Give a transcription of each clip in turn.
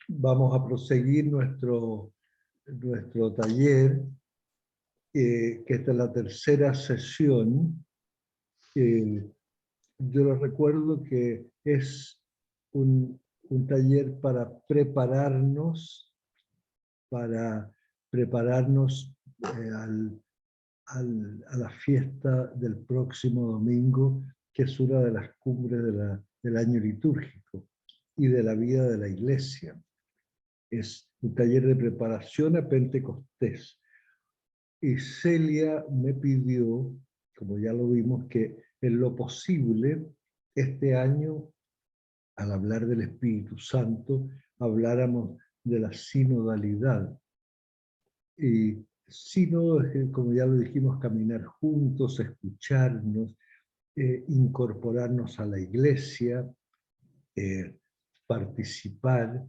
Vamos a proseguir nuestro taller, que esta es la tercera sesión. Yo les recuerdo que es un taller para prepararnos a la fiesta del próximo domingo, que es una de las cumbres del año litúrgico y de la vida de la Iglesia. Es un taller de preparación a Pentecostés. Y Celia me pidió, como ya lo vimos, que en lo posible este año, al hablar del Espíritu Santo, habláramos de la sinodalidad. Y sínodo es, como ya lo dijimos, caminar juntos, escucharnos, incorporarnos a la iglesia, participar,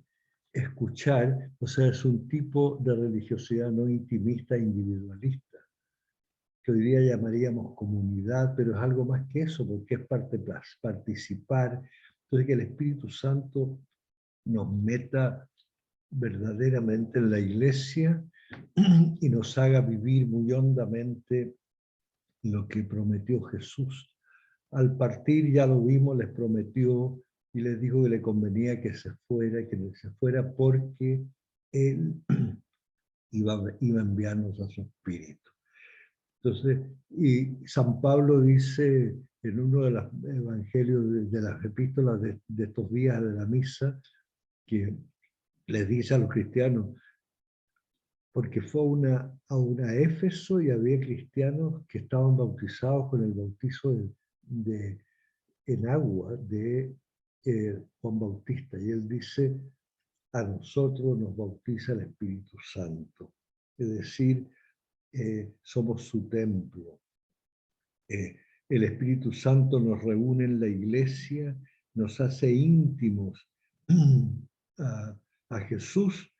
escuchar. O sea, es un tipo de religiosidad no intimista, individualista, que hoy día llamaríamos comunidad, pero es algo más que eso, porque es participar. Entonces, que el Espíritu Santo nos meta verdaderamente en la iglesia y nos haga vivir muy hondamente lo que prometió Jesús. Al partir, ya lo vimos, les prometió y les dijo que le convenía que se fuera porque Él iba a enviarnos a su Espíritu. Entonces, y San Pablo dice en uno de los evangelios, de las epístolas de estos días de la misa, que les dice a los cristianos, porque fue a una Éfeso y había cristianos que estaban bautizados con el bautizo en agua de Juan Bautista. Y él dice, a nosotros nos bautiza el Espíritu Santo. Es decir, somos su templo. El Espíritu Santo nos reúne en la iglesia, nos hace íntimos a Jesús,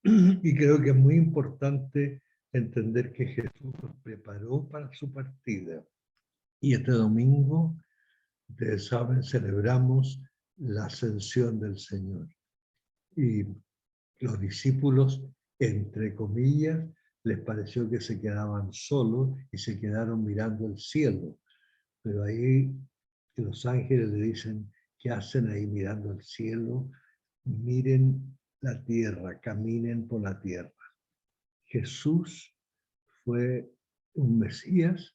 y creo que es muy importante entender que Jesús nos preparó para su partida. Y este domingo, ustedes saben, celebramos la ascensión del Señor. Y los discípulos, entre comillas, les pareció que se quedaban solos y se quedaron mirando el cielo. Pero ahí los ángeles le dicen, ¿qué hacen ahí mirando el cielo? Miren la tierra, caminen por la tierra. Jesús fue un Mesías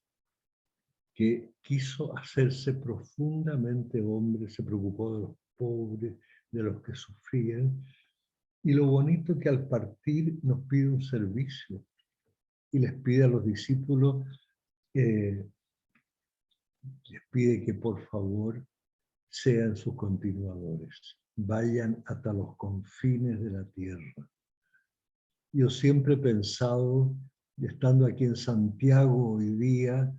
que quiso hacerse profundamente hombre, se preocupó de los pobres, de los que sufrían. Y lo bonito es que al partir nos pide un servicio y les pide a los discípulos, les pide que por favor sean sus continuadores, vayan hasta los confines de la tierra. Yo siempre he pensado, estando aquí en Santiago hoy día,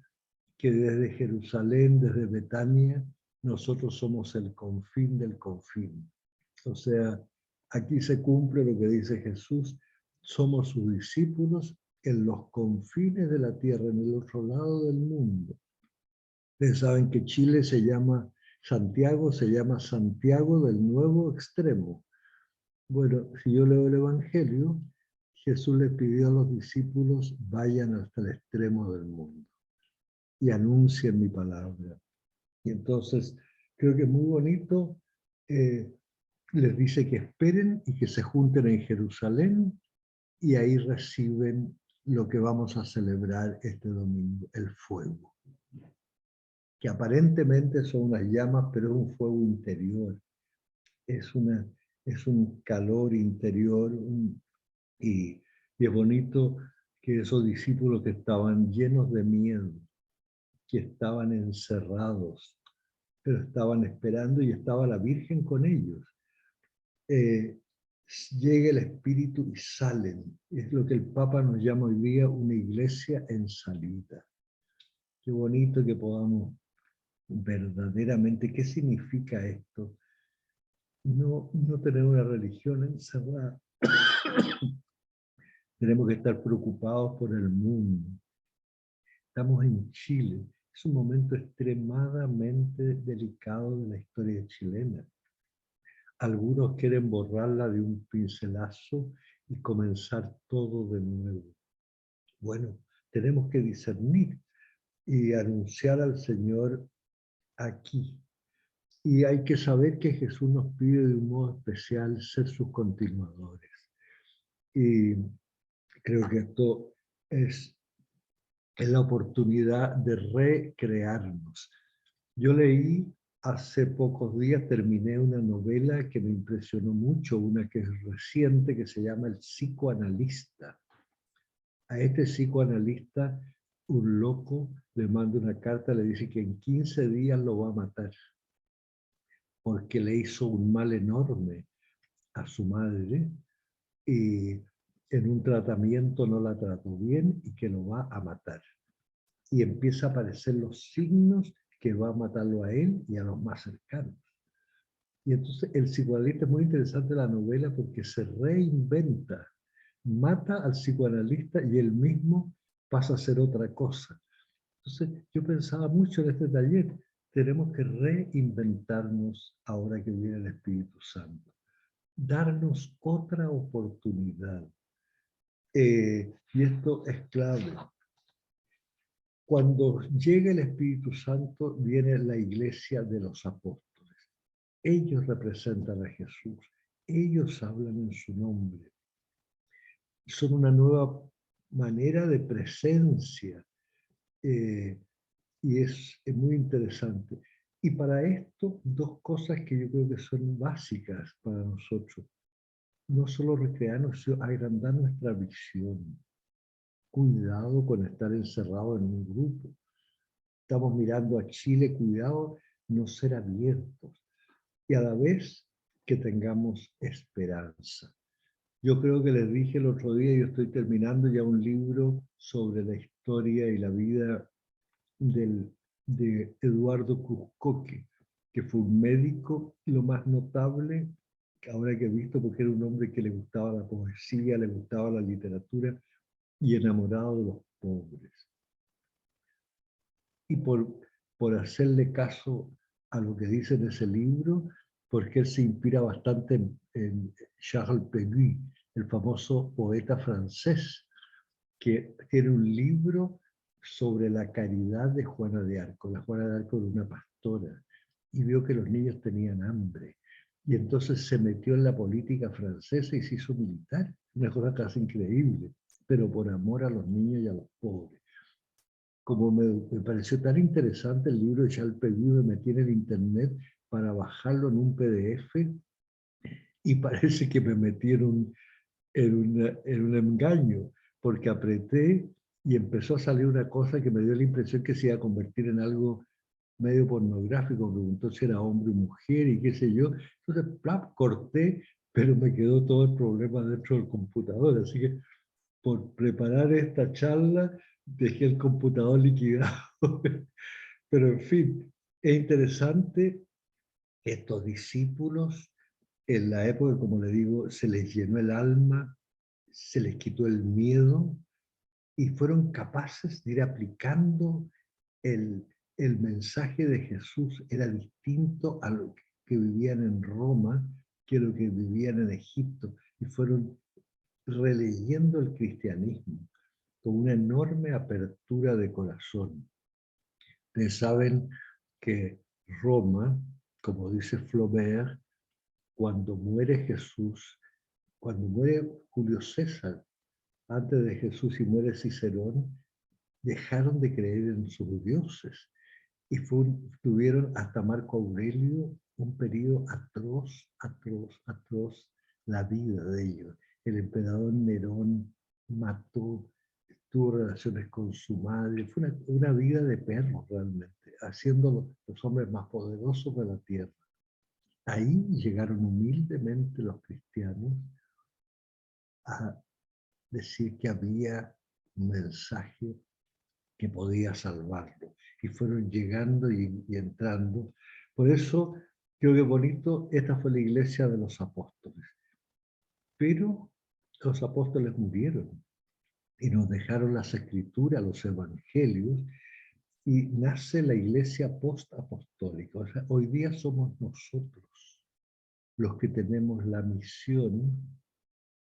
que desde Jerusalén, desde Betania, nosotros somos el confín del confín. O sea, aquí se cumple lo que dice Jesús, somos sus discípulos en los confines de la tierra, en el otro lado del mundo. Ustedes saben que Chile se llama Santiago del Nuevo Extremo. Bueno, si yo leo el Evangelio, Jesús le pidió a los discípulos, vayan hasta el extremo del mundo y anuncien mi palabra. Y entonces, creo que es muy bonito, les dice que esperen y que se junten en Jerusalén y ahí reciben lo que vamos a celebrar este domingo, el fuego. Que aparentemente son unas llamas, pero es un fuego interior. Es un calor interior, y es bonito que esos discípulos que estaban llenos de miedo, que estaban encerrados, pero estaban esperando y estaba la Virgen con ellos. Llega el Espíritu y salen. Es lo que el Papa nos llama hoy día una iglesia en salida. Qué bonito que podamos verdaderamente, ¿qué significa esto? No tener una religión encerrada. Tenemos que estar preocupados por el mundo. Estamos en Chile. Es un momento extremadamente delicado de la historia chilena. Algunos quieren borrarla de un pincelazo y comenzar todo de nuevo. Bueno, tenemos que discernir y anunciar al Señor aquí. Y hay que saber que Jesús nos pide de un modo especial ser sus continuadores. Y creo que esto es la oportunidad de recrearnos. Yo leí hace pocos días, terminé una novela que me impresionó mucho, una que es reciente, que se llama El psicoanalista. A este psicoanalista, un loco le manda una carta, le dice que en 15 días lo va a matar, porque le hizo un mal enorme a su madre y en un tratamiento no la trató bien y que lo va a matar. Y empieza a aparecer los signos que va a matarlo a él y a los más cercanos. Y entonces el psicoanalista es muy interesante la novela porque se reinventa, mata al psicoanalista y él mismo pasa a ser otra cosa. Entonces yo pensaba mucho en este taller, tenemos que reinventarnos ahora que viene el Espíritu Santo, darnos otra oportunidad. Y esto es clave. Cuando llega el Espíritu Santo, viene la iglesia de los apóstoles. Ellos representan a Jesús. Ellos hablan en su nombre. Son una nueva manera de presencia. Y es muy interesante. Y para esto, dos cosas que yo creo que son básicas para nosotros. No solo recrearnos, sino agrandar nuestra visión. Cuidado con estar encerrado en un grupo. Estamos mirando a Chile, cuidado no ser abiertos. Y a la vez que tengamos esperanza. Yo creo que les dije el otro día, yo estoy terminando ya un libro sobre la historia y la vida de Eduardo Cruzcoque, que fue un médico, lo más notable, ahora que he visto, porque era un hombre que le gustaba la poesía, le gustaba la literatura y enamorado de los pobres. Y por hacerle caso a lo que dice en ese libro, porque él se inspira bastante en Charles Péguy, el famoso poeta francés, que tiene un libro sobre la caridad de Juana de Arco. La Juana de Arco era una pastora y vio que los niños tenían hambre. Y entonces se metió en la política francesa y se hizo militar. Una cosa casi increíble, pero por amor a los niños y a los pobres. Como me pareció tan interesante el libro de Charles Péguy, me metí en el internet para bajarlo en un PDF y parece que me metí en un engaño, porque apreté y empezó a salir una cosa que me dio la impresión que se iba a convertir en algo medio pornográfico, preguntó si era hombre o mujer y qué sé yo. Entonces, plap, corté, pero me quedó todo el problema dentro del computador. Así que por preparar esta charla, dejé el computador liquidado. Pero en fin, es interesante estos discípulos en la época, como le digo, se les llenó el alma, se les quitó el miedo y fueron capaces de ir aplicando el mensaje de Jesús. Era distinto a lo que vivían en Roma que lo que vivían en Egipto, y fueron releyendo el cristianismo con una enorme apertura de corazón. Ustedes saben que Roma, como dice Flaubert, cuando muere Jesús, cuando muere Julio César, antes de Jesús y muere Cicerón, dejaron de creer en sus dioses y tuvieron hasta Marco Aurelio un periodo atroz, atroz, atroz la vida de ellos. El emperador Nerón mató, tuvo relaciones con su madre, fue una vida de perros realmente, haciendo los hombres más poderosos de la tierra. Ahí llegaron humildemente los cristianos a decir que había un mensaje que podía salvarlo. Y fueron llegando y entrando. Por eso, creo que bonito, esta fue la iglesia de los apóstoles. Pero los apóstoles murieron y nos dejaron las escrituras, los evangelios, y nace la iglesia post-apostólica. O sea, hoy día somos nosotros los que tenemos la misión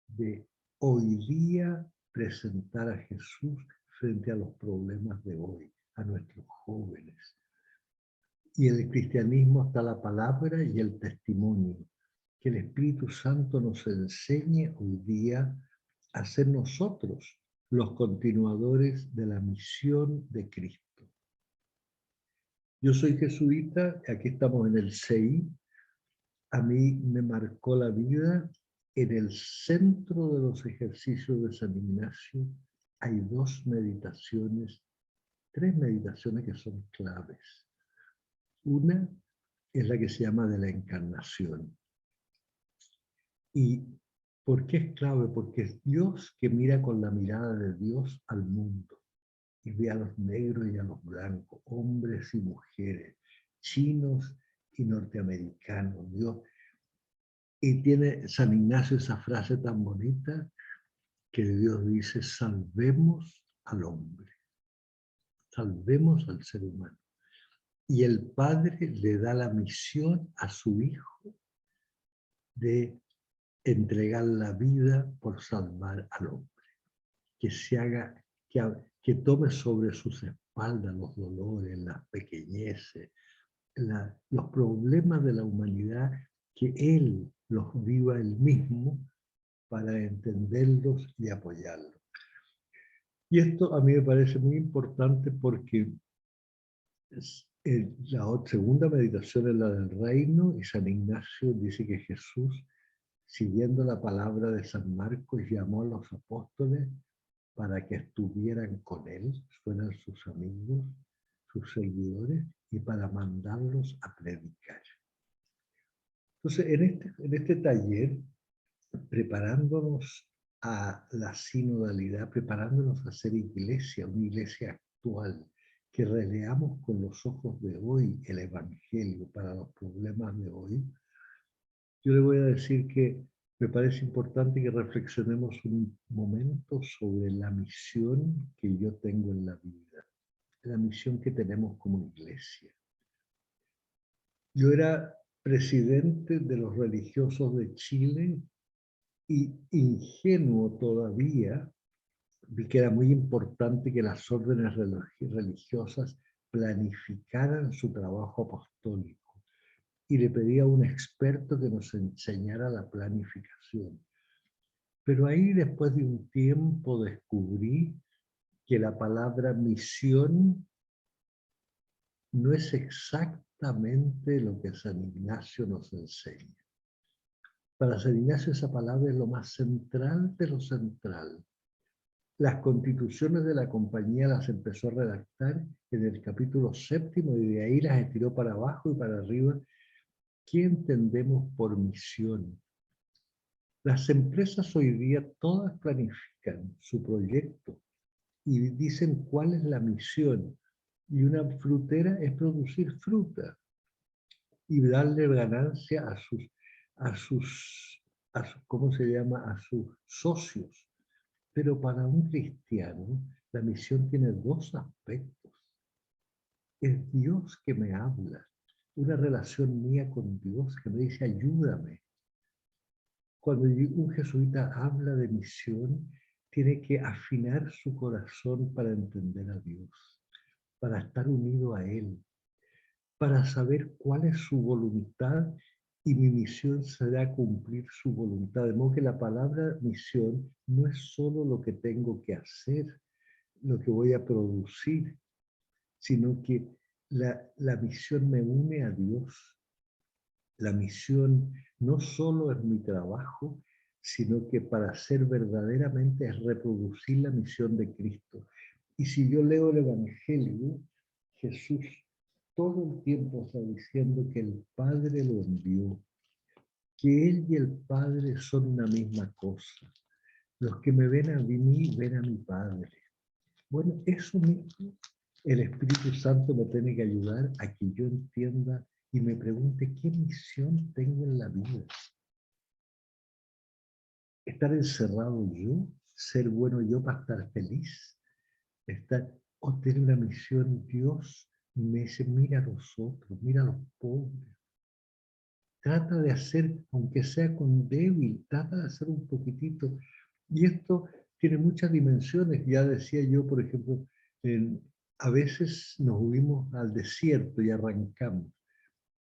de hoy día presentar a Jesús frente a los problemas de hoy, a nuestros jóvenes. Y en el cristianismo está la palabra y el testimonio. Que el Espíritu Santo nos enseñe hoy día a ser nosotros los continuadores de la misión de Cristo. Yo soy jesuita, aquí estamos en el CEI. A mí me marcó la vida. En el centro de los ejercicios de San Ignacio hay tres meditaciones que son claves. Una es la que se llama de la encarnación. ¿Y por qué es clave? Porque es Dios que mira con la mirada de Dios al mundo y ve a los negros y a los blancos, hombres y mujeres, chinos y norteamericanos. Dios. Y tiene San Ignacio esa frase tan bonita que Dios dice: salvemos al hombre, salvemos al ser humano. Y el Padre le da la misión a su Hijo de entregar la vida por salvar al hombre. Que se haga, que tome sobre sus espaldas los dolores, las pequeñeces, los problemas de la humanidad, que Él los viva Él mismo para entenderlos y apoyarlos. Y esto a mí me parece muy importante porque la segunda meditación es la del reino, y San Ignacio dice que Jesús, siguiendo la palabra de San Marcos, llamó a los apóstoles para que estuvieran con él, fueran sus amigos, sus seguidores, y para mandarlos a predicar. Entonces, en este taller, preparándonos a la sinodalidad, preparándonos a ser iglesia, una iglesia actual, que releamos con los ojos de hoy el Evangelio para los problemas de hoy, yo le voy a decir que me parece importante que reflexionemos un momento sobre la misión que yo tengo en la vida, la misión que tenemos como iglesia. Yo era presidente de los religiosos de Chile y, ingenuo todavía, vi que era muy importante que las órdenes religiosas planificaran su trabajo apostólico, y le pedí a un experto que nos enseñara la planificación. Pero ahí, después de un tiempo, descubrí que la palabra misión no es exactamente lo que San Ignacio nos enseña. Para San Ignacio esa palabra es lo más central de lo central. Las constituciones de la compañía las empezó a redactar en el capítulo 7 y de ahí las estiró para abajo y para arriba. ¿Qué entendemos por misión? Las empresas hoy día todas planifican su proyecto y dicen cuál es la misión. Y una frutera es producir fruta y darle ganancia ¿cómo se llama? A sus socios. Pero para un cristiano, la misión tiene dos aspectos. Es Dios que me habla, una relación mía con Dios que me dice: ayúdame. Cuando un jesuita habla de misión, tiene que afinar su corazón para entender a Dios, para estar unido a Él, para saber cuál es su voluntad, y mi misión será cumplir su voluntad. De modo que la palabra misión no es solo lo que tengo que hacer, lo que voy a producir, sino que la misión me une a Dios. La misión no solo es mi trabajo, sino que para ser verdaderamente es reproducir la misión de Cristo. Y si yo leo el Evangelio, Jesús todo el tiempo está diciendo que el Padre lo envió, que Él y el Padre son una misma cosa. Los que me ven a mí, ven a mi Padre. Bueno, eso mismo, el Espíritu Santo me tiene que ayudar a que yo entienda y me pregunte qué misión tengo en la vida. ¿Estar encerrado yo? ¿Ser bueno yo para estar feliz? o tiene una misión Dios, y me dice, mira a los otros, mira a los pobres. Trata de hacer, aunque sea con débil, trata de hacer un poquitito. Y esto tiene muchas dimensiones. Ya decía yo, por ejemplo, a veces nos huimos al desierto y arrancamos.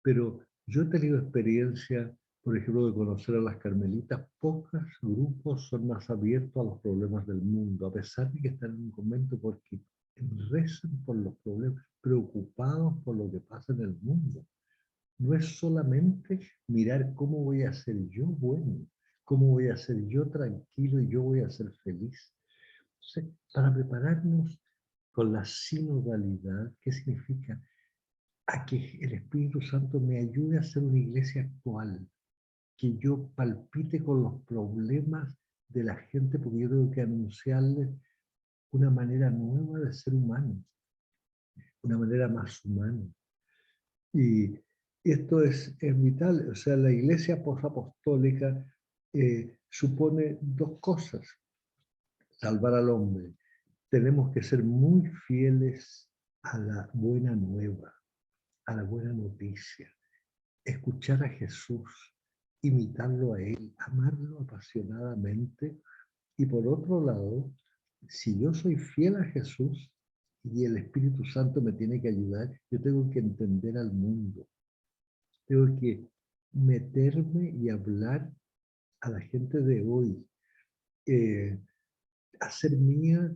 Pero yo he tenido experiencia, por ejemplo, de conocer a las carmelitas. Pocos grupos son más abiertos a los problemas del mundo, a pesar de que están en un convento, porque rezan por los problemas, preocupados por lo que pasa en el mundo. No es solamente mirar cómo voy a ser yo bueno, cómo voy a ser yo tranquilo y yo voy a ser feliz. Entonces, para prepararnos con la sinodalidad, ¿qué significa? A que el Espíritu Santo me ayude a ser una iglesia actual, que yo palpite con los problemas de la gente, porque yo tengo que anunciarles una manera nueva de ser humano, una manera más humana. Y esto es vital. O sea, la iglesia posapostólica supone dos cosas: salvar al hombre. Tenemos que ser muy fieles a la buena nueva, a la buena noticia, escuchar a Jesús, imitarlo a Él, amarlo apasionadamente. Y por otro lado, si yo soy fiel a Jesús y el Espíritu Santo me tiene que ayudar, yo tengo que entender al mundo. Tengo que meterme y hablar a la gente de hoy. Hacer mía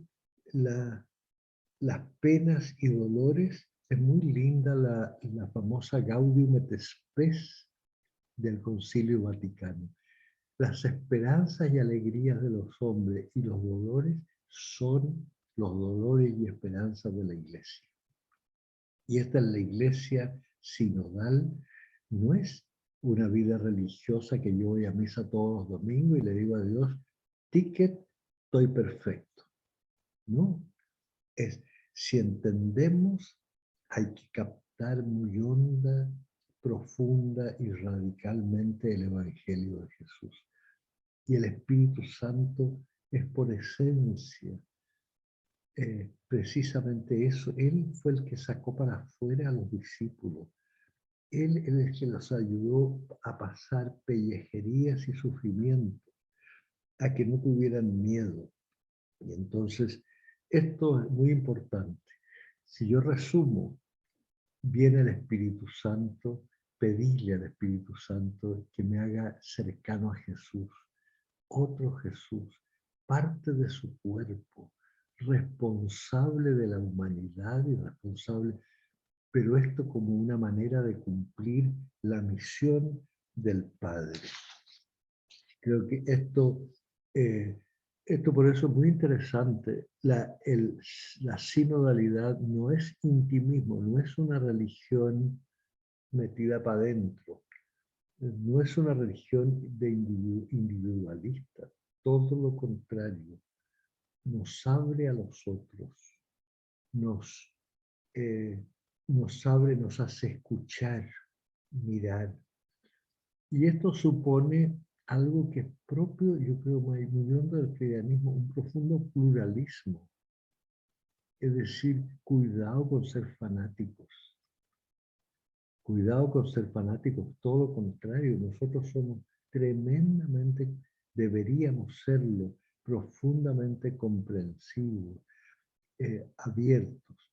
las penas y dolores. Es muy linda la famosa Gaudium et Spes del Concilio Vaticano. Las esperanzas y alegrías de los hombres y los dolores son los dolores y esperanzas de la iglesia. Y esta es la iglesia sinodal. No es una vida religiosa que yo voy a misa todos los domingos y le digo a Dios, ticket, estoy perfecto. No, es, si entendemos, hay que captar muy honda, profunda y radicalmente el Evangelio de Jesús. Y el Espíritu Santo es por esencia precisamente eso. Él fue el que sacó para afuera a los discípulos. Él es el que los ayudó a pasar pellejerías y sufrimiento, a que no tuvieran miedo. Y entonces, esto es muy importante. Si yo resumo, viene el Espíritu Santo, pedirle al Espíritu Santo que me haga cercano a Jesús, otro Jesús, parte de su cuerpo, responsable de la humanidad y responsable, pero esto como una manera de cumplir la misión del Padre. Creo que esto por eso es muy interesante. La sinodalidad no es intimismo, no es una religión metida para adentro, no es una religión de individualista, todo lo contrario, nos abre a los otros, nos, eh, nos abre, nos hace escuchar, mirar. Y esto supone algo que es propio, yo creo, muy hondo del cristianismo, un profundo pluralismo. Es decir, cuidado con ser fanáticos. Cuidado con ser fanáticos, todo lo contrario, nosotros somos tremendamente, deberíamos serlo, profundamente comprensivos, abiertos.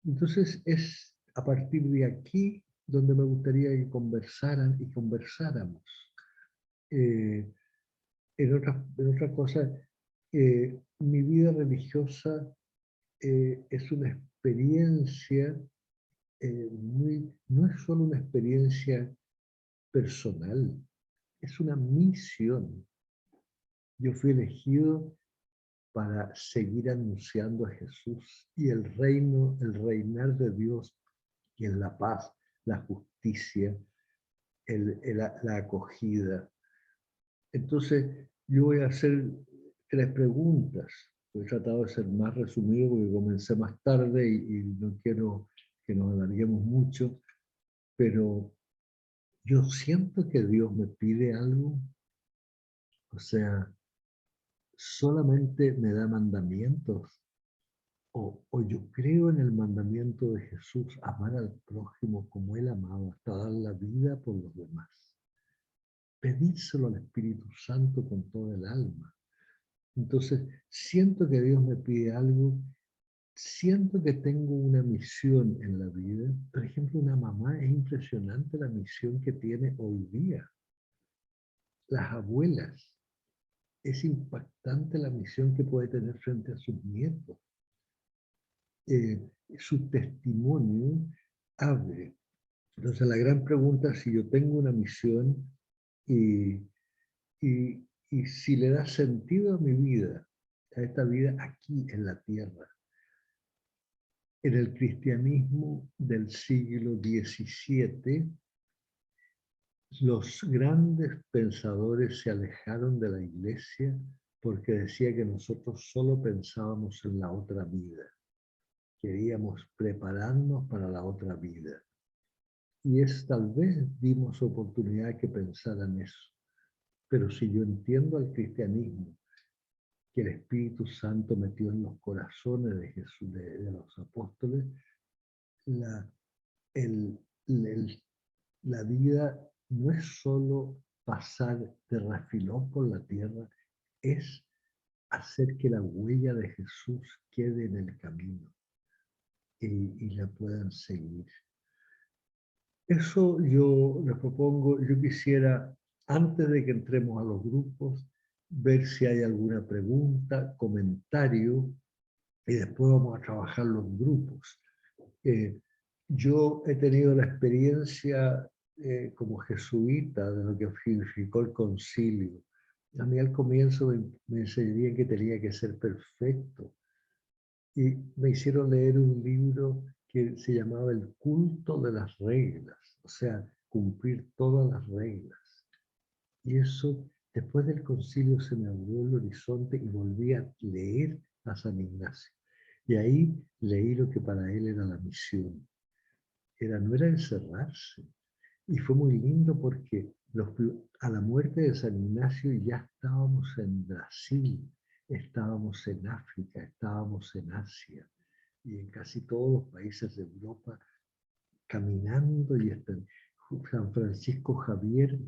Entonces es a partir de aquí donde me gustaría que conversaran y conversáramos. En otra cosa, mi vida religiosa es una experiencia no es solo una experiencia personal, es una misión. Yo fui elegido para seguir anunciando a Jesús y el reino, el reinar de Dios, y en la paz, la justicia, la acogida. Entonces, yo voy a hacer 3 preguntas. He tratado de ser más resumido porque comencé más tarde y no quiero que nos alarguemos mucho, pero yo siento que Dios me pide algo, o sea, solamente me da mandamientos o yo creo en el mandamiento de Jesús, amar al prójimo como Él amaba, hasta dar la vida por los demás. Pedírselo al Espíritu Santo con toda el alma. Entonces, siento que Dios me pide algo, siento que tengo una misión en la vida. Por ejemplo, una mamá, es impresionante la misión que tiene hoy día. Las abuelas, es impactante la misión que puede tener frente a sus nietos. Su testimonio abre. Entonces la gran pregunta es si yo tengo una misión y, y si le da sentido a mi vida, a esta vida aquí en la tierra. En el cristianismo del siglo XVII, los grandes pensadores se alejaron de la iglesia porque decía que nosotros solo pensábamos en la otra vida. Queríamos prepararnos para la otra vida. Y tal vez dimos oportunidad que pensaran eso. Pero si yo entiendo al cristianismo, que el Espíritu Santo metió en los corazones de Jesús, de los apóstoles, la vida no es solo pasar de refilón por la tierra, es hacer que la huella de Jesús quede en el camino y la puedan seguir. Eso yo les propongo, yo quisiera, antes de que entremos a los grupos, ver si hay alguna pregunta, comentario, y después vamos a trabajar los grupos. Yo he tenido la experiencia como jesuita de lo que significó el concilio. A mí al comienzo me enseñarían que tenía que ser perfecto. Y me hicieron leer un libro que se llamaba El culto de las reglas, o sea, cumplir todas las reglas. Y eso, después del concilio, se me abrió el horizonte y volví a leer a San Ignacio. Y ahí leí lo que para él era la misión. No era encerrarse. Y fue muy lindo porque a la muerte de San Ignacio ya estábamos en Brasil, estábamos en África, estábamos en Asia y en casi todos los países de Europa caminando. Y San Francisco Javier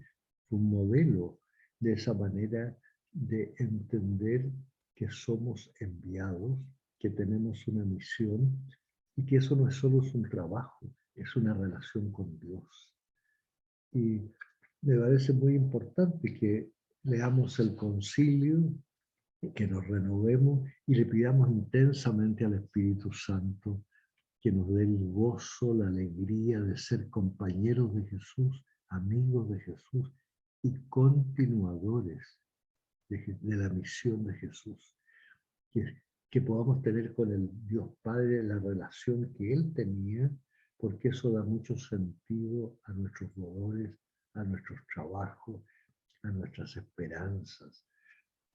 fue un modelo de esa manera de entender que somos enviados, que tenemos una misión y que eso no es solo un trabajo, es una relación con Dios. Y me parece muy importante que leamos el concilio, que nos renovemos y le pidamos intensamente al Espíritu Santo que nos dé el gozo, la alegría de ser compañeros de Jesús, amigos de Jesús y continuadores de la misión de Jesús. Que podamos tener con el Dios Padre la relación que Él tenía, porque eso da mucho sentido a nuestros dolores, a nuestros trabajos, a nuestras esperanzas.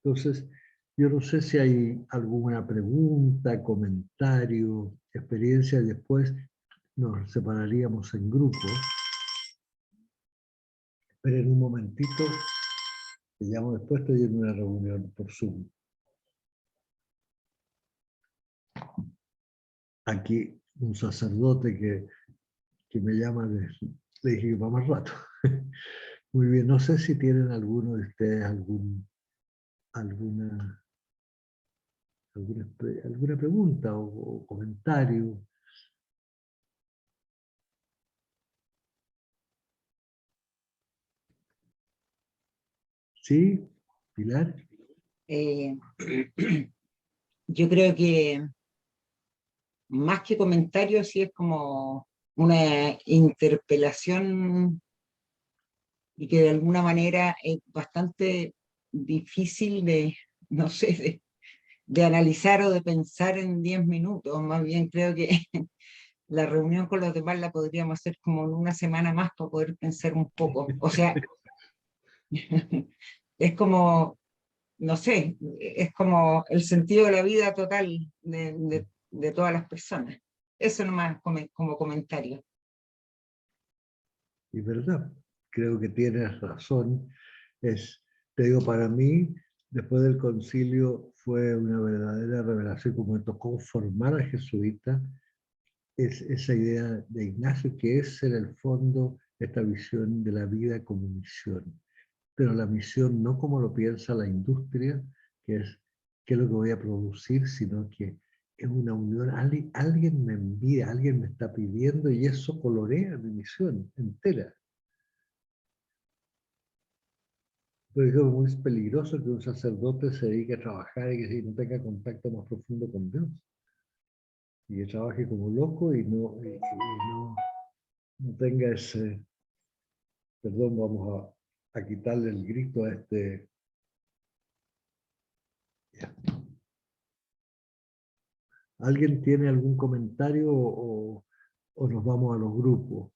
Entonces, yo no sé si hay alguna pregunta, comentario, experiencia, y después nos separaríamos en grupos. Esperen un momentito, te llamo después, estoy en una reunión por Zoom. Aquí un sacerdote que me llama, le dije que va más rato. Muy bien, no sé si tienen alguno de ustedes alguna pregunta o comentario. ¿Sí, Pilar? Yo creo que más que comentarios, sí es como una interpelación y que de alguna manera es bastante difícil de, no sé, de analizar o de pensar en 10 minutos. Más bien creo que la reunión con los demás la podríamos hacer como en una semana más para poder pensar un poco. O sea, es como, no sé, es como el sentido de la vida total de todas las personas. Eso nomás como comentario. Y verdad, creo que tienes razón. Te digo, para mí, Después del concilio fue una verdadera revelación, como me tocó formar a jesuita, es esa idea de Ignacio, que es en el fondo esta visión de la vida como misión. Pero la misión no como lo piensa la industria, que es qué es lo que voy a producir, sino que es una unión, alguien me envía, alguien me está pidiendo y eso colorea mi misión entera. Por ejemplo, es muy peligroso que un sacerdote se dedique a trabajar y que no tenga contacto más profundo con Dios. Y que trabaje como loco y no tenga ese, perdón, vamos a quitarle el grito a este. Ya. ¿Alguien tiene algún comentario o nos vamos a los grupos?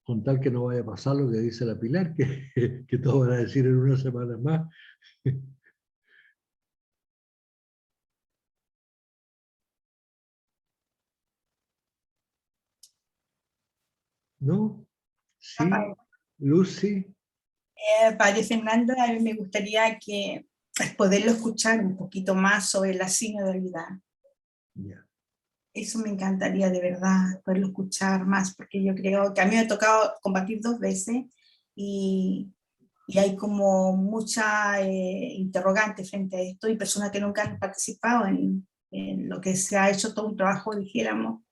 Con tal que no vaya a pasar lo que dice la Pilar, que todos van a decir en una semana más. ¿No? Sí, Lucy. Padre Fernando, a mí me gustaría que poderlo escuchar un poquito más sobre la sinodalidad. Yeah. Eso me encantaría de verdad, poderlo escuchar más, porque yo creo que a mí me ha tocado compartir 2 veces y hay como mucha interrogante frente a esto y personas que nunca han participado en lo que se ha hecho todo un trabajo, dijéramos,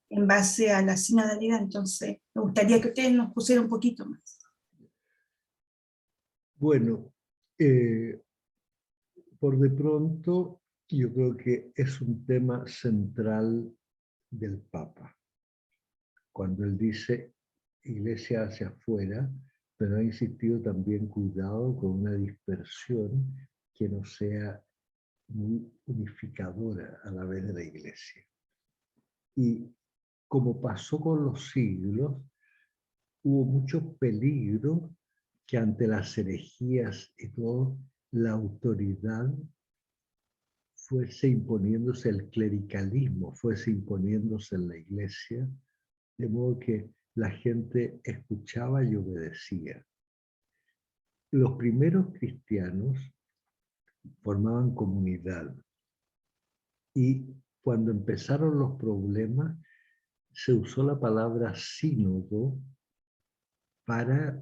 en base a la sinodalidad. Entonces, me gustaría que ustedes nos pusieran un poquito más. Bueno, por de pronto, yo creo que es un tema central del Papa. Cuando él dice iglesia hacia afuera, pero ha insistido también cuidado con una dispersión que no sea muy unificadora a la vez de la iglesia. Y como pasó con los siglos, hubo mucho peligro que ante las herejías y todo, la autoridad fuese imponiéndose, el clericalismo fuese imponiéndose en la iglesia, de modo que la gente escuchaba y obedecía. Los primeros cristianos formaban comunidad y cuando empezaron los problemas se usó la palabra sínodo para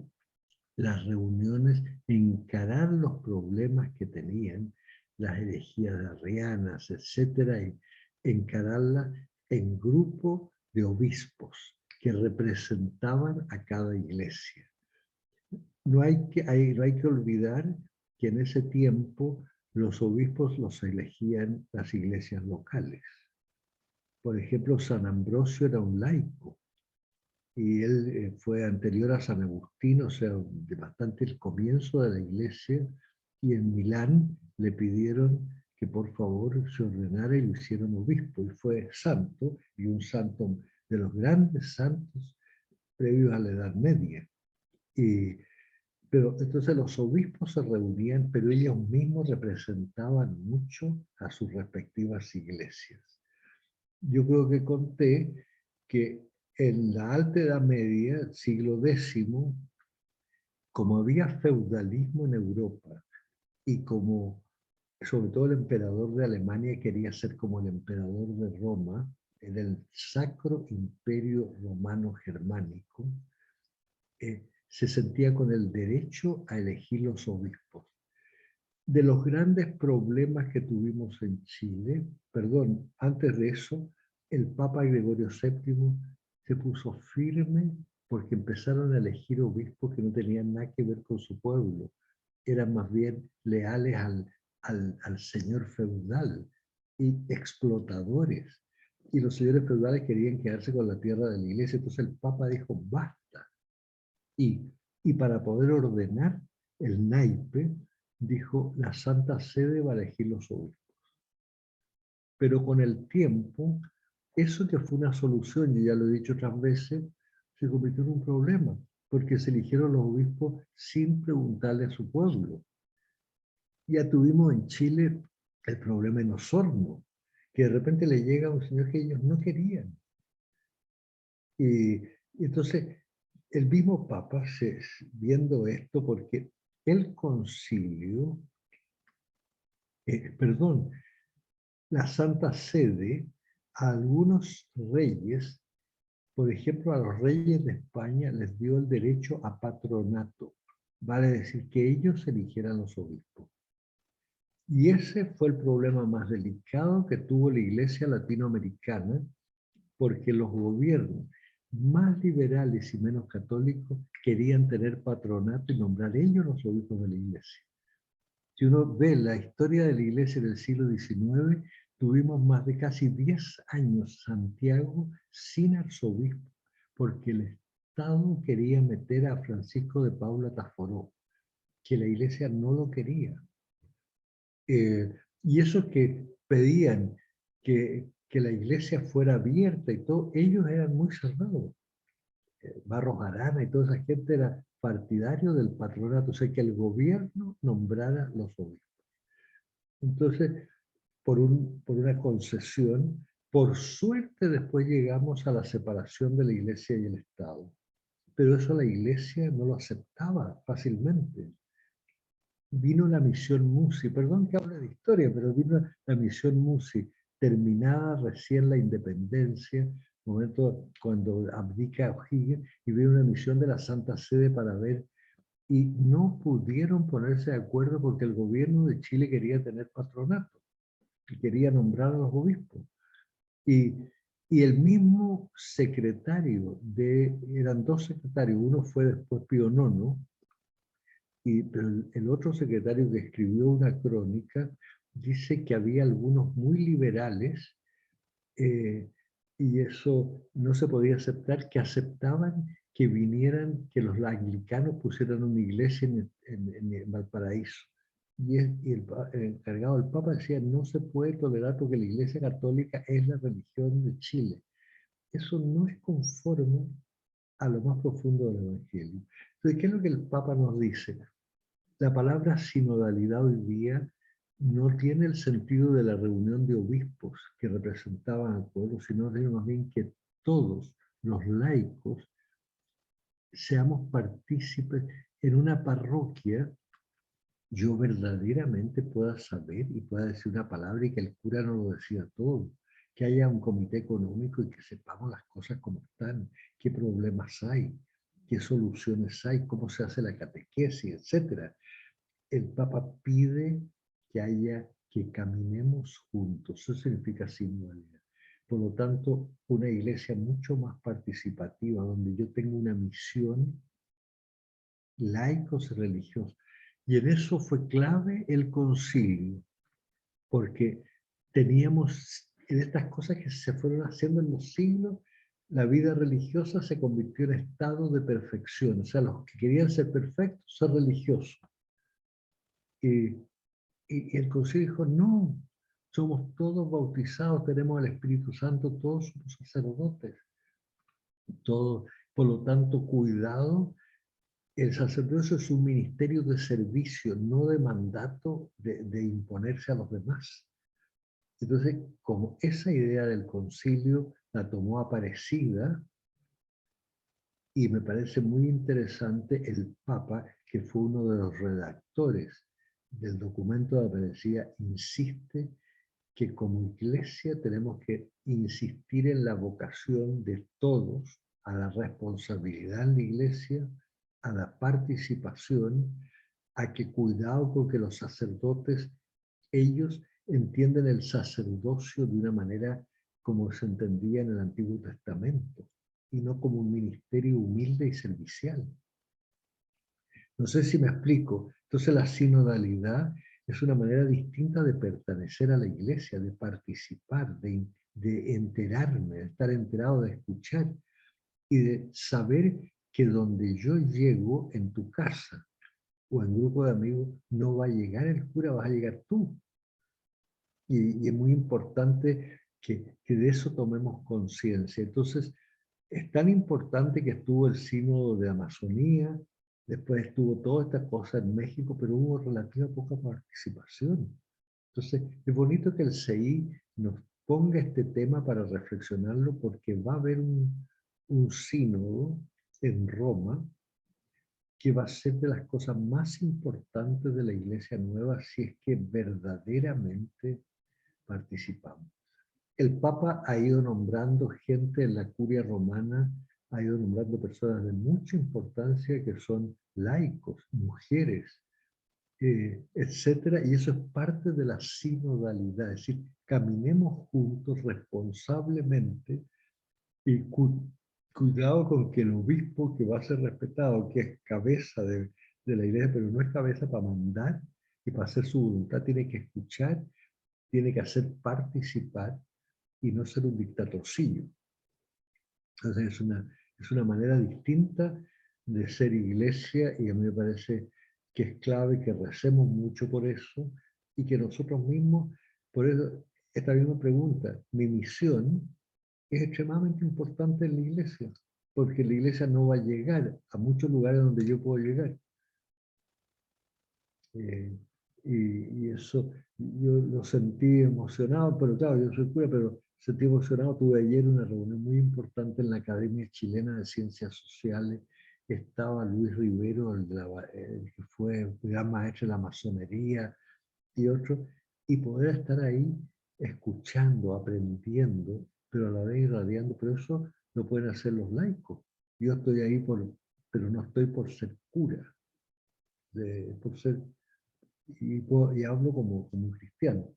las reuniones, encarar los problemas que tenían, las herejías arrianas, etcétera, y encararlas en grupo de obispos que representaban a cada iglesia. No hay que olvidar que en ese tiempo los obispos los elegían las iglesias locales. Por ejemplo, San Ambrosio era un laico y él fue anterior a San Agustín, o sea, de bastante el comienzo de la iglesia, y en Milán le pidieron que por favor se ordenara y lo hicieron obispo, y fue santo, y un santo de los grandes santos previos a la Edad Media. Pero entonces los obispos se reunían, pero ellos mismos representaban mucho a sus respectivas iglesias. Yo creo que conté que en la Alta Edad Media, siglo X, como había feudalismo en Europa y como sobre todo el emperador de Alemania quería ser como el emperador de Roma, en el Sacro Imperio Romano Germánico, se sentía con el derecho a elegir los obispos. De los grandes problemas que tuvimos en Chile, perdón, antes de eso, el Papa Gregorio VII se puso firme porque empezaron a elegir obispos que no tenían nada que ver con su pueblo. Eran más bien leales al señor feudal y explotadores. Y los señores feudales querían quedarse con la tierra de la iglesia. Entonces el Papa dijo, basta. Y para poder ordenar el naipe, dijo, la Santa Sede va a elegir los obispos. Pero con el tiempo, eso que fue una solución, y ya lo he dicho otras veces, se convirtió en un problema, porque se eligieron los obispos sin preguntarle a su pueblo. Ya tuvimos en Chile el problema en Osorno, que de repente le llega a un señor que ellos no querían. Y entonces, el mismo Papa, viendo esto, porque el concilio perdón, la Santa Sede a algunos reyes, por ejemplo, a los reyes de España les dio el derecho a patronato, vale decir que ellos eligieran los obispos. Y ese fue el problema más delicado que tuvo la Iglesia latinoamericana, porque los gobiernos más liberales y menos católicos querían tener patronato y nombrar ellos los obispos de la Iglesia. Si uno ve la historia de la Iglesia del siglo XIX, tuvimos más de casi 10 años Santiago sin arzobispo, porque el Estado quería meter a Francisco de Paula Taforó, que la Iglesia no lo quería. Y esos que pedían que la Iglesia fuera abierta y todo, ellos eran muy cerrados. Barros Arana y toda esa gente era partidario del patronato, o sea, que el gobierno nombrara los obispos. Entonces, por una concesión, por suerte después llegamos a la separación de la Iglesia y el Estado. Pero eso la Iglesia no lo aceptaba fácilmente. Vino la misión Musi, perdón que hable de historia, pero vino la misión Musi, terminada recién la independencia, momento cuando abdica O'Higgins, y vino una misión de la Santa Sede para ver, y no pudieron ponerse de acuerdo porque el gobierno de Chile quería tener patronato, y quería nombrar a los obispos. Y el mismo secretario, eran dos secretarios, uno fue después Pío IX, pero el otro secretario que escribió una crónica dice que había algunos muy liberales, y eso no se podía aceptar, que aceptaban que vinieran, que los anglicanos pusieran una iglesia en Valparaíso. Y el encargado del Papa decía, no se puede tolerar porque la Iglesia Católica es la religión de Chile. Eso no es conforme a lo más profundo del Evangelio. Entonces, ¿qué es lo que el Papa nos dice? La palabra sinodalidad hoy día no tiene el sentido de la reunión de obispos que representaban al pueblo, sino más bien que todos los laicos seamos partícipes en una parroquia. Yo verdaderamente pueda saber y pueda decir una palabra y que el cura no lo decida todo, que haya un comité económico y que sepamos las cosas como están, qué problemas hay, qué soluciones hay, cómo se hace la catequesis, etc. El Papa pide que caminemos juntos, eso significa sinodalidad. Por lo tanto, una iglesia mucho más participativa, donde yo tengo una misión, laicos y religiosos. Y en eso fue clave el concilio, porque teníamos en estas cosas que se fueron haciendo en los siglos, la vida religiosa se convirtió en estado de perfección. O sea, los que querían ser perfectos, ser religiosos. Y el concilio dijo, no, somos todos bautizados, tenemos el Espíritu Santo, todos somos sacerdotes. Todos, por lo tanto, cuidado. El sacerdocio es un ministerio de servicio, no de mandato de imponerse a los demás. Entonces, como esa idea del concilio la tomó Aparecida, y me parece muy interesante el Papa, que fue uno de los redactores del documento de Aparecida, insiste que como iglesia tenemos que insistir en la vocación de todos a la responsabilidad en la iglesia, a la participación, a que cuidado con que los sacerdotes, ellos entienden el sacerdocio de una manera como se entendía en el Antiguo Testamento, y no como un ministerio humilde y servicial. No sé si me explico. Entonces la sinodalidad es una manera distinta de pertenecer a la iglesia, de participar, de enterarme, de estar enterado, de escuchar y de saber que donde yo llego, en tu casa o en grupo de amigos, no va a llegar el cura, vas a llegar tú. Y es muy importante que de eso tomemos conciencia. Entonces, es tan importante que estuvo el sínodo de Amazonía, después estuvo toda esta cosa en México, pero hubo relativa poca participación. Entonces, es bonito que el CI nos ponga este tema para reflexionarlo, porque va a haber un sínodo en Roma que va a ser de las cosas más importantes de la Iglesia Nueva si es que verdaderamente participamos. El Papa ha ido nombrando gente en la curia romana, ha ido nombrando personas de mucha importancia que son laicos, mujeres, etcétera, y eso es parte de la sinodalidad, es decir, caminemos juntos responsablemente y cuidado con que el obispo que va a ser respetado, que es cabeza de la iglesia, pero no es cabeza para mandar y para hacer su voluntad, tiene que escuchar, tiene que hacer participar y no ser un dictatorcillo. Entonces es una manera distinta de ser iglesia y a mí me parece que es clave que recemos mucho por eso y que nosotros mismos, por eso esta misma pregunta, mi misión es extremadamente importante en la iglesia, porque la iglesia no va a llegar a muchos lugares donde yo puedo llegar. Y eso yo lo sentí emocionado, pero claro, yo soy cura, pero sentí emocionado. Tuve ayer una reunión muy importante en la Academia Chilena de Ciencias Sociales. Estaba Luis Rivero, el que fue gran maestro de la masonería, y otro, y poder estar ahí escuchando, aprendiendo, pero a la vez irradiando. Pero eso lo pueden hacer los laicos. Yo estoy ahí pero no estoy por ser cura, por ser y hablo como un cristiano.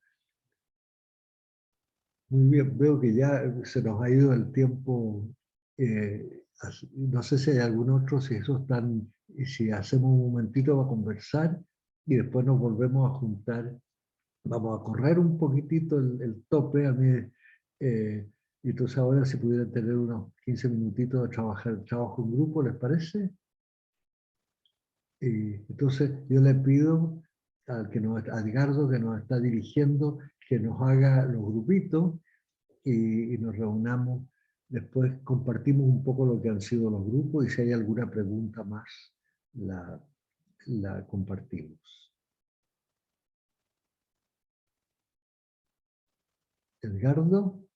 Muy bien, veo que ya se nos ha ido el tiempo. No sé si hay algún otro, si eso están, si hacemos un momentito para conversar y después nos volvemos a juntar. Vamos a correr un poquitito el tope. A mí, y entonces ahora si pudieran tener unos 15 minutitos de trabajo en grupo, ¿les parece? Y entonces yo le pido a Edgardo, que nos está dirigiendo, que nos haga los grupitos y nos reunamos. Después compartimos un poco lo que han sido los grupos y si hay alguna pregunta más, la compartimos. Edgardo.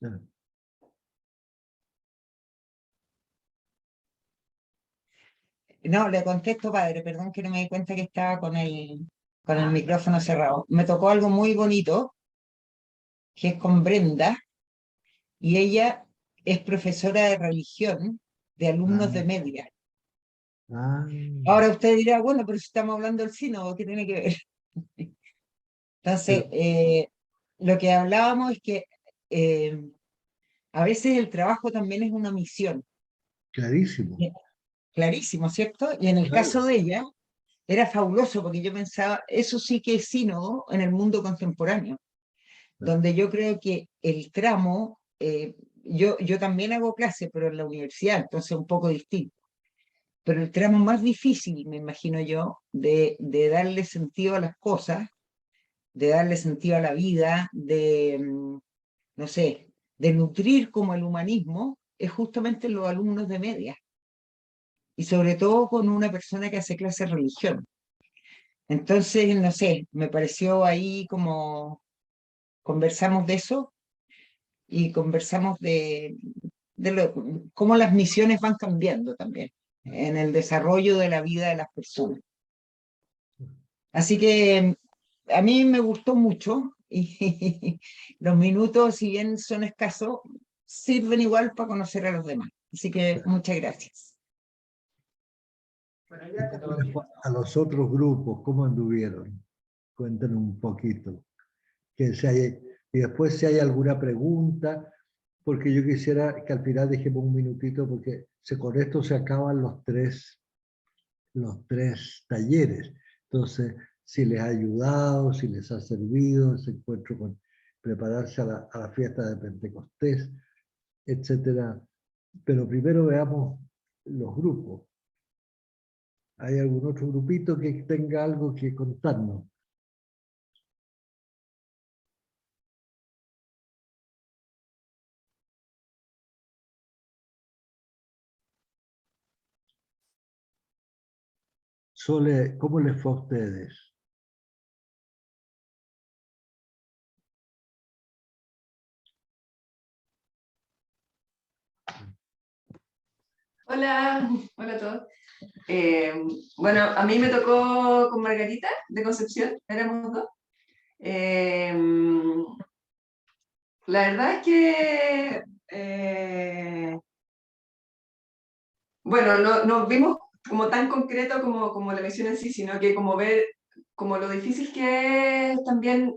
Ah. No, le contesto, padre, perdón que no me di cuenta que estaba con el micrófono cerrado. Me tocó algo muy bonito, que es con Brenda, y ella es profesora de religión de alumnos de Ah, media. ah, Ahora usted dirá, bueno, pero si estamos hablando del sínodo, ¿qué tiene que ver? Entonces, pero lo que hablábamos es que eh, a veces el trabajo también es una misión. clarísimo. Clarísimo, ¿cierto? Y en el caso Claro. de ella, era fabuloso porque yo pensaba, eso sí que es sínodo en el mundo contemporáneo, donde yo creo que el tramo, yo también hago clase, pero en la universidad, entonces un poco distinto, pero el tramo más difícil, me imagino yo, de darle sentido a las cosas, de darle sentido a la vida, no sé, de nutrir como el humanismo, es justamente los alumnos de media, y sobre todo con una persona que hace clase de religión. Entonces, no sé, me pareció ahí como conversamos de eso y conversamos cómo las misiones van cambiando también en el desarrollo de la vida de las personas. Así que a mí me gustó mucho y los minutos, si bien son escasos, sirven igual para conocer a los demás. Así que muchas gracias. ¿Y cómo les fue a los otros grupos? ¿Cómo anduvieron? Cuéntenos un poquito. Y después si hay alguna pregunta, porque yo quisiera que al final dejemos un minutito, porque con esto se acaban los tres talleres. Entonces, si les ha ayudado, si les ha servido ese encuentro con prepararse a la fiesta de Pentecostés, etcétera. Pero primero veamos los grupos. ¿Hay algún otro grupito que tenga algo que contarnos? Sole, ¿cómo les fue a ustedes? Hola, hola a todos. Bueno, a mí me tocó con Margarita de Concepción, éramos dos. La verdad es que, bueno, no vimos como tan concreto como la misión en sí, sino que como ver como lo difícil que es también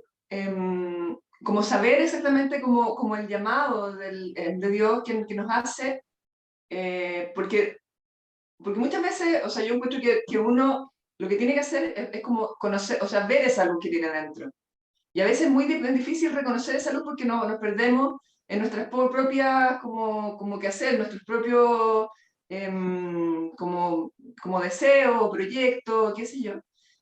como saber exactamente como el llamado de Dios que nos hace, porque muchas veces, o sea, yo encuentro que uno lo que tiene que hacer es como conocer, o sea, ver esa luz que tiene adentro. Y a veces es muy difícil reconocer esa luz porque nos perdemos en nuestras propias, como que hacer, nuestros propios como deseo, proyecto, qué sé yo.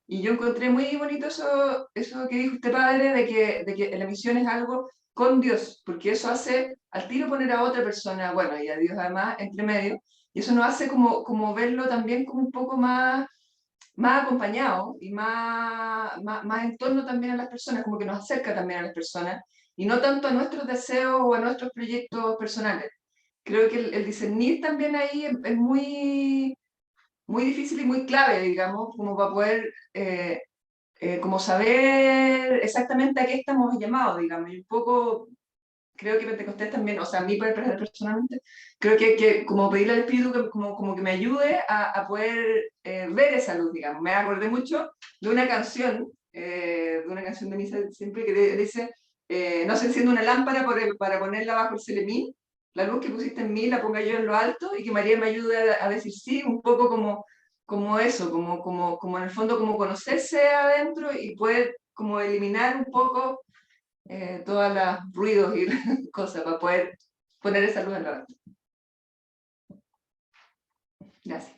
Y yo encontré muy bonito eso que dijo usted, padre, de que la misión es algo con Dios, porque eso hace al tiro poner a otra persona, bueno, y a Dios además, entre medio, y eso nos hace como verlo también como un poco más acompañado y más en torno también a las personas, como que nos acerca también a las personas, y no tanto a nuestros deseos o a nuestros proyectos personales. Creo que el discernir también ahí es muy difícil y muy clave, digamos, como para poder como saber exactamente a qué estamos llamados, digamos, y un poco creo que Pentecostés también, o sea, a mí personalmente, creo que como pedirle al Espíritu que, como que me ayude a poder ver esa luz, digamos. Me acordé mucho de una canción de misa siempre que dice, no se enciende una lámpara para ponerla bajo el celemín, la luz que pusiste en mí la ponga yo en lo alto y que María me ayude a decir sí, un poco como eso, como en el fondo como conocerse adentro y poder como eliminar un poco todos los ruidos y cosas para poder poner esa luz en la ventana. Gracias.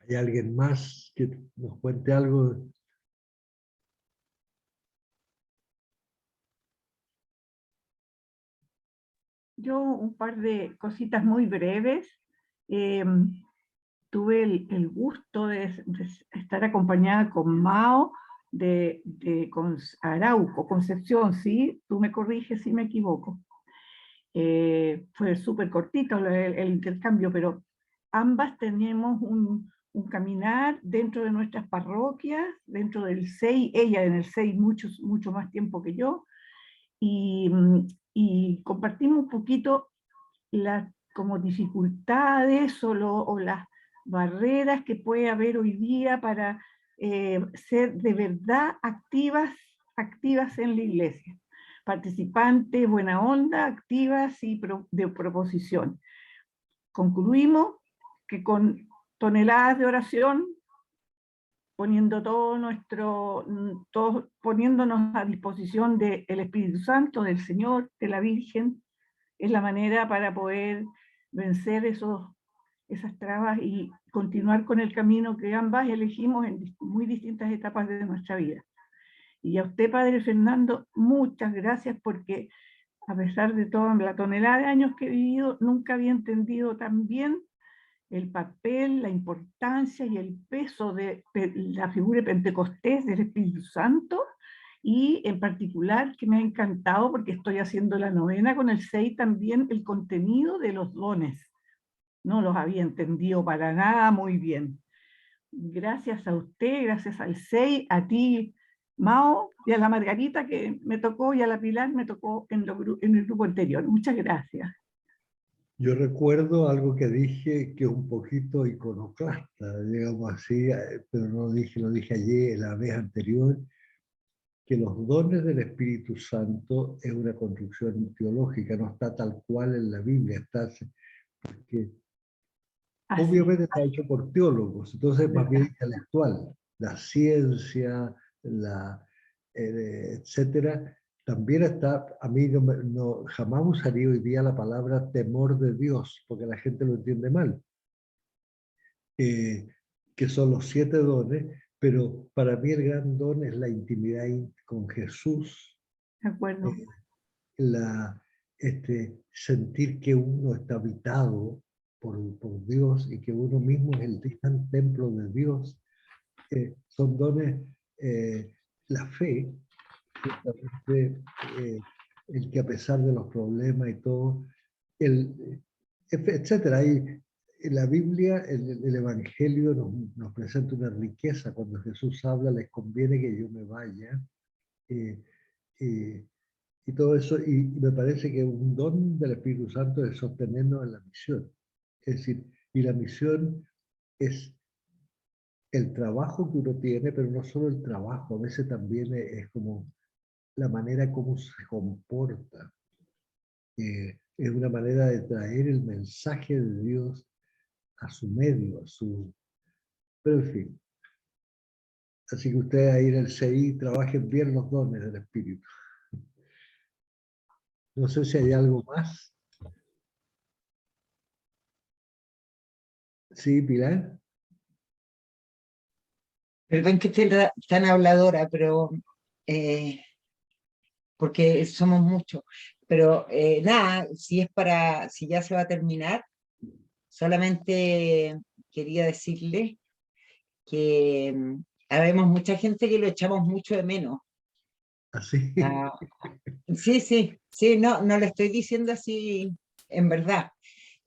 ¿Hay alguien más que nos cuente algo? Yo un par de cositas muy breves. Tuve el gusto de estar acompañada con Mao con Arauco, Concepción, ¿sí? Tú me corriges si me equivoco. Fue súper cortito el intercambio, pero ambas teníamos un caminar dentro de nuestras parroquias, dentro del SEI, ella en el SEI mucho más tiempo que yo, y compartimos un poquito las como dificultades o las barreras que puede haber hoy día para ser de verdad activas en la iglesia. Participantes, buena onda, activas y de proposición. Concluimos que con toneladas de oración, poniéndonos a disposición del Espíritu Santo, del Señor, de la Virgen, es la manera para poder vencer esas trabas y continuar con el camino que ambas elegimos en muy distintas etapas de nuestra vida. Y a usted, Padre Fernando, muchas gracias porque a pesar de toda la tonelada de años que he vivido, nunca había entendido tan bien el papel, la importancia y el peso de la figura de Pentecostés del Espíritu Santo, y en particular que me ha encantado porque estoy haciendo la novena con el 6 también el contenido de los dones. No los había entendido para nada muy bien. Gracias a usted, gracias al 6, a ti, Mao, y a la Margarita que me tocó, y a la Pilar me tocó en el grupo anterior. Muchas gracias. Yo recuerdo algo que dije que es un poquito iconoclasta, digamos así, pero no dije, lo dije ayer, la vez anterior, que los dones del Espíritu Santo es una construcción teológica, no está tal cual en la Biblia, está porque obviamente está hecho por teólogos, entonces más bien intelectual. La ciencia, etcétera, también está, a mí jamás usaría hoy día la palabra temor de Dios, porque la gente lo entiende mal, que son los 7 dones, pero para mí el gran don es la intimidad con Jesús, De acuerdo. Sentir que uno está habitado por Dios y que uno mismo es el gran templo de Dios. Son dones, la fe, justamente, el que a pesar de los problemas y todo, etcétera. En la Biblia, el Evangelio nos presenta una riqueza. Cuando Jesús habla, les conviene que yo me vaya. Y todo eso, y me parece que un don del Espíritu Santo es sostenernos en la misión. Es decir, y la misión es el trabajo que uno tiene, pero no solo el trabajo, a veces también es como la manera como se comporta. Es una manera de traer el mensaje de Dios a su medio, a su... Pero en fin. Así que ustedes ahí en el CI trabajen bien los dones del Espíritu. No sé si hay algo más. Sí, Pilar. Perdón que esté tan habladora, pero porque somos muchos. Pero nada, si ya se va a terminar, solamente quería decirle que habemos mucha gente que lo echamos mucho de menos. Así. Ah, sí, no lo estoy diciendo así en verdad.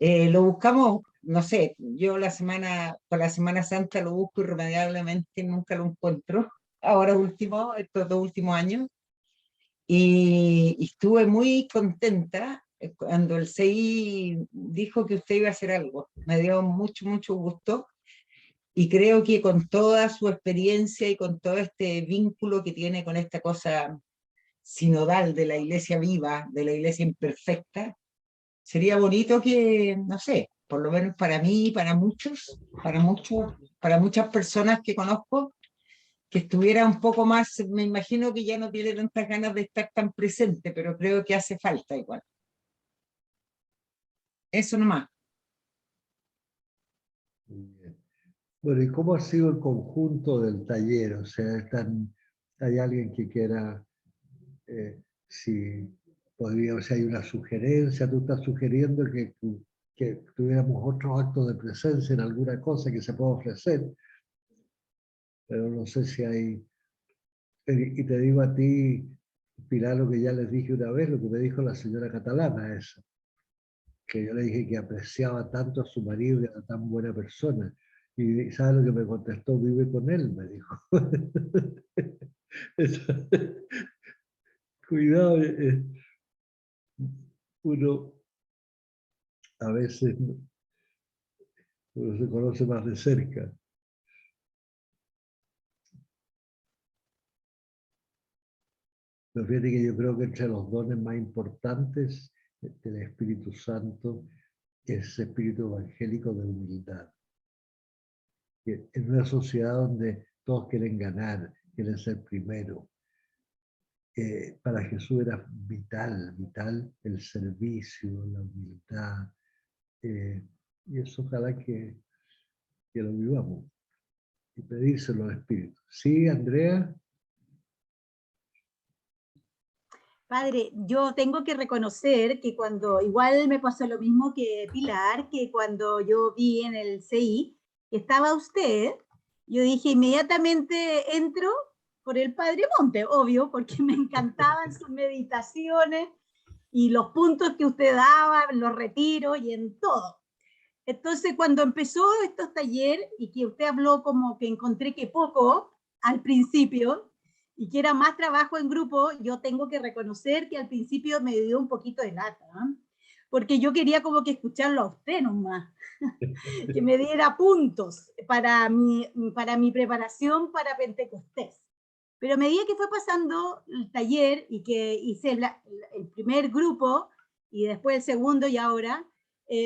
Lo buscamos, no sé, yo con la Semana Santa lo busco irremediablemente, nunca lo encuentro. Ahora último, estos 2 últimos años. Y estuve muy contenta cuando el CI dijo que usted iba a hacer algo. Me dio mucho, mucho gusto. Y creo que con toda su experiencia y con todo este vínculo que tiene con esta cosa sinodal de la iglesia viva, de la iglesia imperfecta, sería bonito que, no sé, por lo menos para mí, para muchas personas que conozco, que estuviera un poco más, me imagino que ya no tiene tantas ganas de estar tan presente, pero creo que hace falta igual. Eso nomás. Muy bien. Bueno, ¿y cómo ha sido el conjunto del taller? O sea, ¿hay alguien que quiera, si podría, o sea, hay una sugerencia, tú estás sugiriendo que tuviéramos otros actos de presencia en alguna cosa que se pueda ofrecer, pero no sé si hay, y te digo a ti, Pilar, lo que ya les dije una vez, lo que me dijo la señora catalana, eso, que yo le dije que apreciaba tanto a su marido y era tan buena persona. Y ¿sabe lo que me contestó? Vive con él, me dijo. Cuidado, uno a veces uno se conoce más de cerca. Pero fíjate que yo creo que entre los dones más importantes del Espíritu Santo es ese espíritu evangélico de humildad. Que en una sociedad donde todos quieren ganar, quieren ser primero, para Jesús era vital el servicio, la humildad, y eso ojalá que lo vivamos y pedírselo al Espíritu. ¿Sí, Andrea? Padre, yo tengo que reconocer que cuando, igual me pasó lo mismo que Pilar, que cuando yo vi en el CI que estaba usted, yo dije inmediatamente entro por el Padre Monte, obvio, porque me encantaban sus meditaciones y los puntos que usted daba, los retiros y en todo. Entonces, cuando empezó estos talleres y que usted habló como que encontré que poco al principio, y que era más trabajo en grupo, yo tengo que reconocer que al principio me dio un poquito de lata, ¿eh? Porque yo quería como que escucharlo a usted nomás, que me diera puntos para mi preparación para Pentecostés. Pero a medida que fue pasando el taller y que hice el primer grupo y después el segundo y ahora,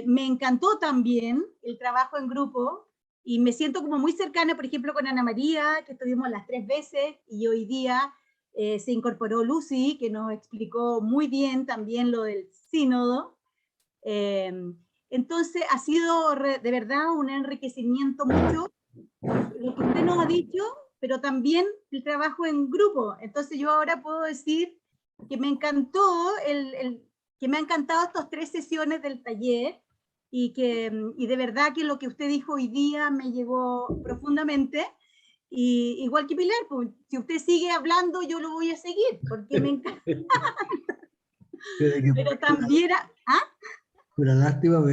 me encantó también el trabajo en grupo y me siento como muy cercana, por ejemplo, con Ana María, que estuvimos las 3 veces, y hoy día se incorporó Lucy, que nos explicó muy bien también lo del sínodo. Entonces ha sido de verdad un enriquecimiento mucho lo que usted nos ha dicho, pero también el trabajo en grupo. Entonces yo ahora puedo decir que me encantó que me han encantado estas 3 sesiones del taller y de verdad que lo que usted dijo hoy día me llegó profundamente. Y igual que Pilar, pues, si usted sigue hablando, yo lo voy a seguir, porque me encanta. Pero también, Una lástima,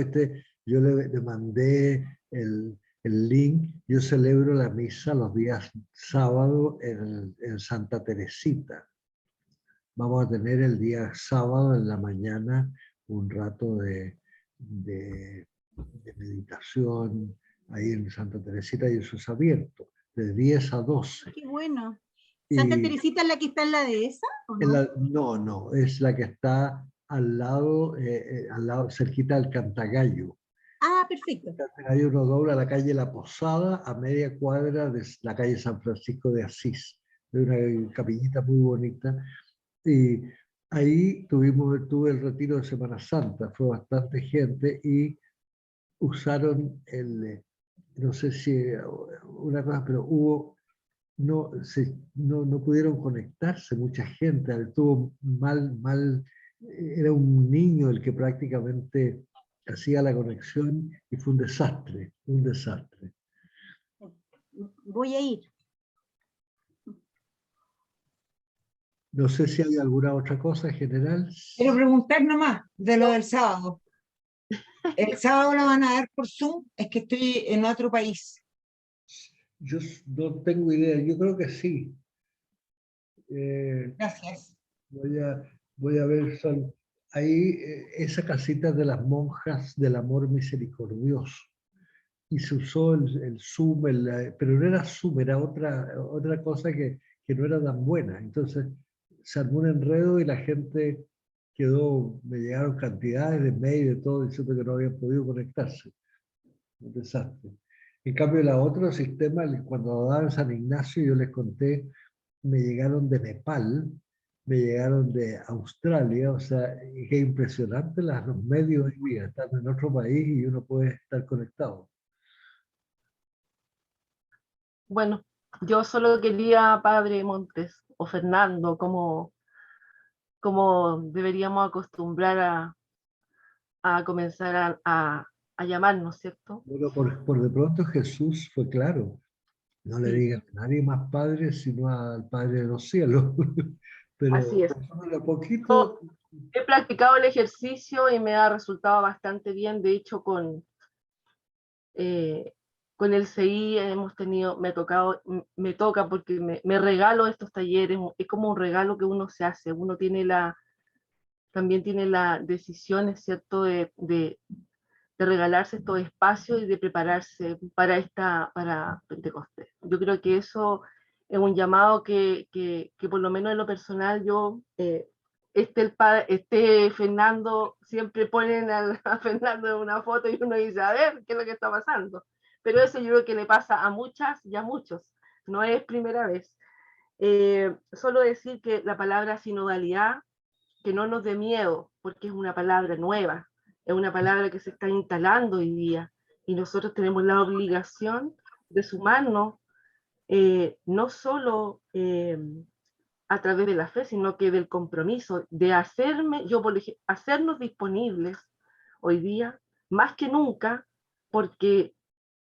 yo le mandé el link. Yo celebro la misa los días sábado en Santa Teresita. Vamos a tener el día sábado en la mañana un rato de meditación ahí en Santa Teresita, y eso es abierto, de 10 a 12. qué bueno. ¿Santa Teresita es la que está en la dehesa? ¿O no? No, es la que está al lado, cerquita del Cantagallo. Ah, perfecto. Cantagallo uno dobla la calle La Posada a media cuadra de la calle San Francisco de Asís, de una capillita muy bonita. Y ahí tuve el retiro de Semana Santa, fue bastante gente y usaron no sé si una cosa, pero no pudieron conectarse mucha gente, estuvo mal, era un niño el que prácticamente hacía la conexión y fue un desastre, un desastre. Voy a ir. No sé si hay alguna otra cosa en general. Quiero preguntar nomás de lo del sábado. ¿El sábado lo van a dar por Zoom? Es que estoy en otro país. Yo no tengo idea, yo creo que sí. Gracias. Voy a ver, ahí esa casita de las monjas del amor misericordioso. Y se usó el Zoom, pero no era Zoom, era otra cosa que no era tan buena. Entonces se armó un enredo y la gente me llegaron cantidades de mail de todo diciendo que no habían podido conectarse. Un desastre. En cambio, el otro sistema, cuando daban en San Ignacio, yo les conté, me llegaron de Nepal, me llegaron de Australia, o sea, qué impresionante los medios hoy día, están en otro país y uno puede estar conectado. Bueno, yo solo quería, Padre Montes o Fernando, como deberíamos acostumbrar a comenzar a llamarnos, ¿cierto? Bueno, por de pronto Jesús fue claro. No le digas a nadie más Padre, sino al Padre de los cielos. Pero así es. a poquito... He practicado el ejercicio y me ha resultado bastante bien. De hecho, con el CI me toca porque me regalo estos talleres. Es como un regalo que uno se hace. Uno también tiene la decisión, ¿cierto?, de regalarse estos espacios y de prepararse para Pentecostés. Yo creo que eso es un llamado que por lo menos en lo personal yo, Fernando, siempre ponen a Fernando en una foto y uno dice, a ver, ¿qué es lo que está pasando? Pero eso yo creo que le pasa a muchas y a muchos, no es primera vez. Solo decir que la palabra sinodalidad, que no nos dé miedo, porque es una palabra nueva, es una palabra que se está instalando hoy día y nosotros tenemos la obligación de sumarnos, no solo a través de la fe, sino que del compromiso de hacernos disponibles hoy día, más que nunca, porque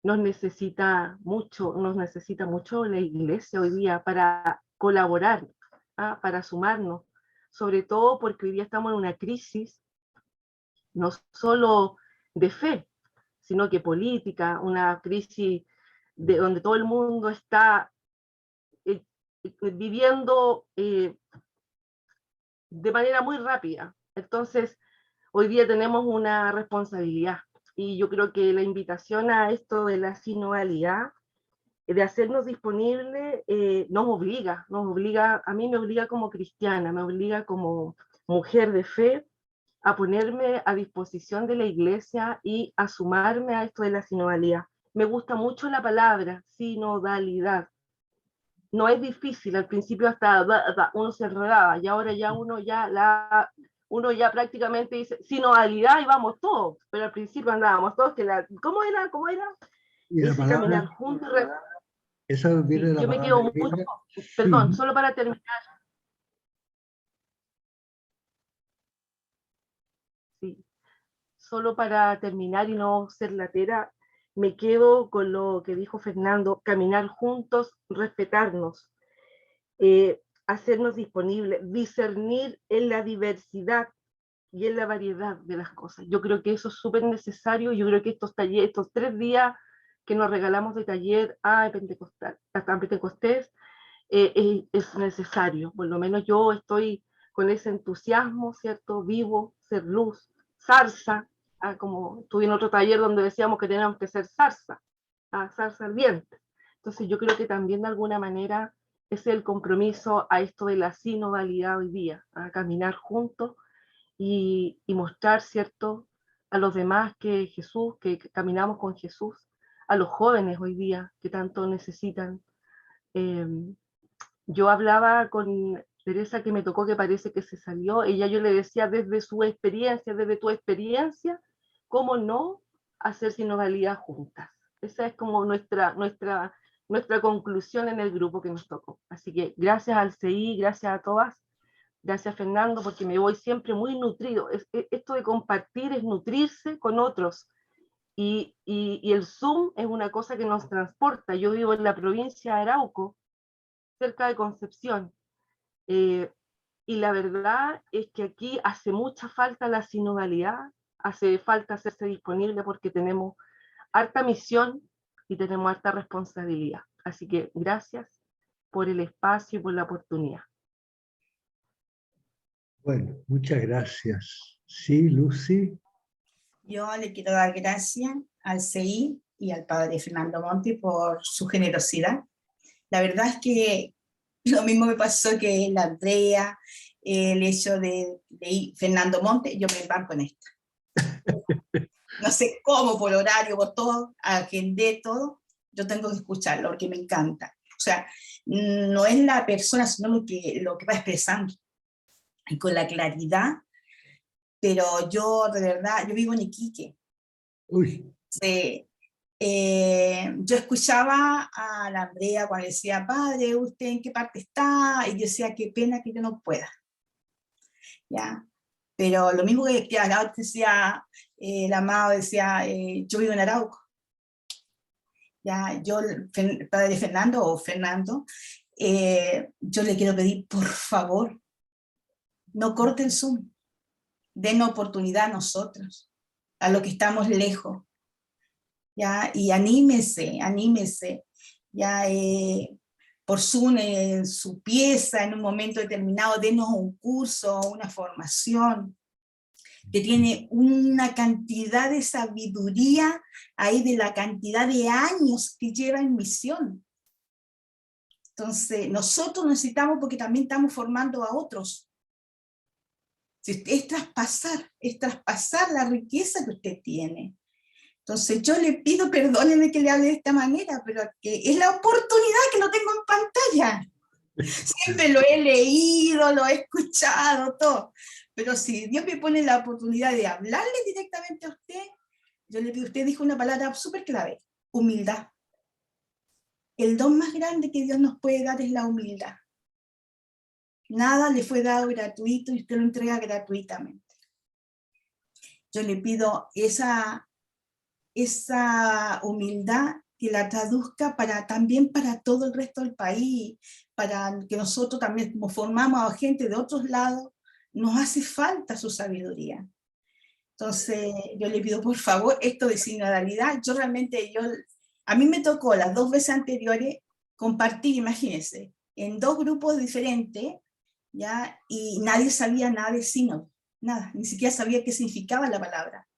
nos necesita mucho la iglesia hoy día para colaborar, para sumarnos, sobre todo porque hoy día estamos en una crisis no solo de fe, sino que política, una crisis donde todo el mundo está viviendo de manera muy rápida. Entonces, hoy día tenemos una responsabilidad y yo creo que la invitación a esto de la sinodalidad, de hacernos disponibles, nos obliga, a mí me obliga como cristiana, me obliga como mujer de fe, a ponerme a disposición de la iglesia y a sumarme a esto de la sinodalidad. Me gusta mucho la palabra sinodalidad. No es difícil, al principio hasta uno se enredaba y ahora ya uno ya prácticamente dice sinodalidad y vamos todos, pero al principio andábamos todos ¿cómo era? Y la palabra, caminar juntos. Esa viene de la yo me palabra quedo mucho, perdón, solo para terminar. Sí, solo para terminar y no ser latera, me quedo con lo que dijo Fernando, caminar juntos, respetarnos, hacernos disponibles, discernir en la diversidad, y en la variedad de las cosas. Yo creo que eso es súper necesario. Yo creo que estos talleres, estos 3 días que nos regalamos de taller a Pentecostés, es necesario. Por lo menos yo estoy con ese entusiasmo, ¿cierto? Vivo, ser luz, zarza, como estuve en otro taller donde decíamos que teníamos que ser zarza, zarza ardiente. Entonces yo creo que también de alguna manera es el compromiso a esto de la sinodalidad hoy día, a caminar juntos y mostrar, ¿cierto?, a los demás que Jesús, que caminamos con Jesús, a los jóvenes hoy día que tanto necesitan. Yo hablaba con Teresa, que me tocó, que parece que se salió, ella, yo le decía desde su experiencia, desde tu experiencia, cómo no hacer sinodalidad juntas. Esa es como nuestra conclusión en el grupo que nos tocó. Así que gracias al CI, gracias a todas, gracias Fernando, porque me voy siempre muy nutrido. Esto de compartir es nutrirse con otros. Y el Zoom es una cosa que nos transporta. Yo vivo en la provincia de Arauco, cerca de Concepción, y la verdad es que aquí hace mucha falta la sinodalidad, hace falta hacerse disponible porque tenemos harta misión y tenemos harta responsabilidad. Así que gracias por el espacio y por la oportunidad. Bueno, muchas gracias. Sí, Lucy. Yo le quiero dar gracias al CI y al padre Fernando Monti por su generosidad. La verdad es que lo mismo me pasó que la Andrea, el hecho de Fernando Monti, yo me embarco en esta. No sé cómo, por horario, por todo, agendé todo, yo tengo que escucharlo porque me encanta. O sea, no es la persona, sino lo que va expresando. Y con la claridad, pero yo de verdad, yo vivo en Iquique. Uy. Sí. Yo escuchaba a la Andrea cuando decía, padre, ¿usted en qué parte está? Y yo decía, qué pena que yo no pueda. ¿Ya? Pero lo mismo que ahora decía, el amado decía, yo vivo en Arauco. ¿Ya? Yo, padre Fernando o Fernando, yo le quiero pedir, por favor, no corte el Zoom, den oportunidad a nosotros, a los que estamos lejos. ¿Ya? Y anímese, ya por Zoom en su pieza, en un momento determinado, denos un curso, una formación, que tiene una cantidad de sabiduría ahí de la cantidad de años que lleva en misión. Entonces, nosotros necesitamos, porque también estamos formando a otros. Es traspasar la riqueza que usted tiene. Entonces yo le pido, perdónenme que le hable de esta manera, pero que es la oportunidad que lo tengo en pantalla. Siempre lo he leído, lo he escuchado, todo. Pero si Dios me pone la oportunidad de hablarle directamente a usted, yo le pido, usted dijo una palabra súper clave, humildad. El don más grande que Dios nos puede dar es la humildad. Nada le fue dado gratuito y usted lo entrega gratuitamente. Yo le pido esa humildad que la traduzca también para todo el resto del país, para que nosotros también, como formamos a gente de otros lados, nos hace falta su sabiduría. Entonces yo le pido, por favor, esto de sinodalidad, a mí me tocó las 2 veces anteriores compartir, imagínense, en 2 grupos diferentes, ¿ya? Y nadie sabía nada de sínodo, nada, ni siquiera sabía qué significaba la palabra.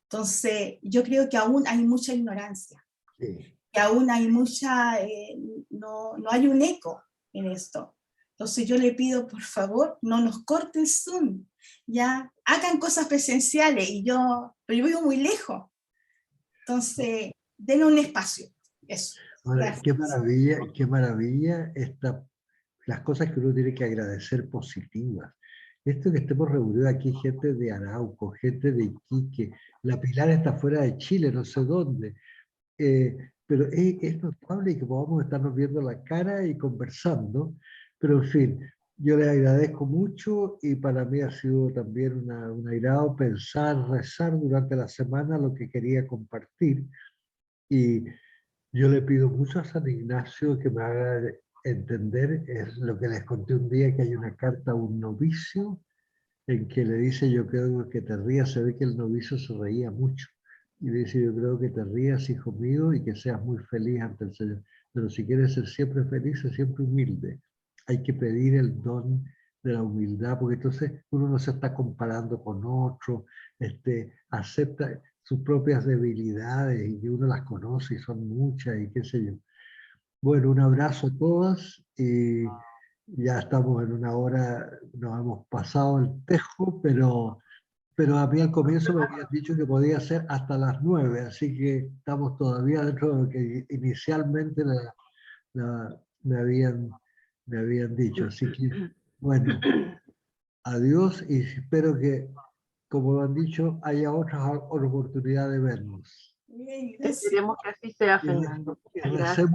Entonces, yo creo que aún hay mucha ignorancia, sí. Que aún hay mucha, no hay un eco en esto. Entonces yo le pido, por favor, no nos corten Zoom, ya, hagan cosas presenciales, pero yo vivo muy lejos. Entonces, denle un espacio, eso. Ahora, qué maravilla las cosas que uno tiene que agradecer positivas. Esto que estemos reunidos aquí, gente de Arauco, gente de Iquique, la Pilar está fuera de Chile, no sé dónde, pero es notable que podamos estarnos viendo la cara y conversando, pero en fin, yo les agradezco mucho y para mí ha sido también un agrado pensar, rezar durante la semana lo que quería compartir, y yo le pido mucho a San Ignacio que me haga entender, es lo que les conté un día, que hay una carta a un novicio en que le dice, yo creo que te rías, se ve que el novicio se reía mucho. Y le dice, yo creo que te rías, hijo mío, y que seas muy feliz ante el Señor. Pero si quieres ser siempre feliz, ser siempre humilde. Hay que pedir el don de la humildad, porque entonces uno no se está comparando con otro, acepta sus propias debilidades y que uno las conoce y son muchas y qué sé yo. Bueno, un abrazo a todas y ya estamos en una hora, nos hemos pasado el tejo, pero a mí al comienzo me habían dicho que podía ser hasta las 9, así que estamos todavía dentro de lo que inicialmente me habían dicho. Así que, bueno, adiós y espero que, como lo han dicho, haya otra oportunidad de vernos. Bien, gracias. Esperemos que así sea, Y Fernando. y Gracias.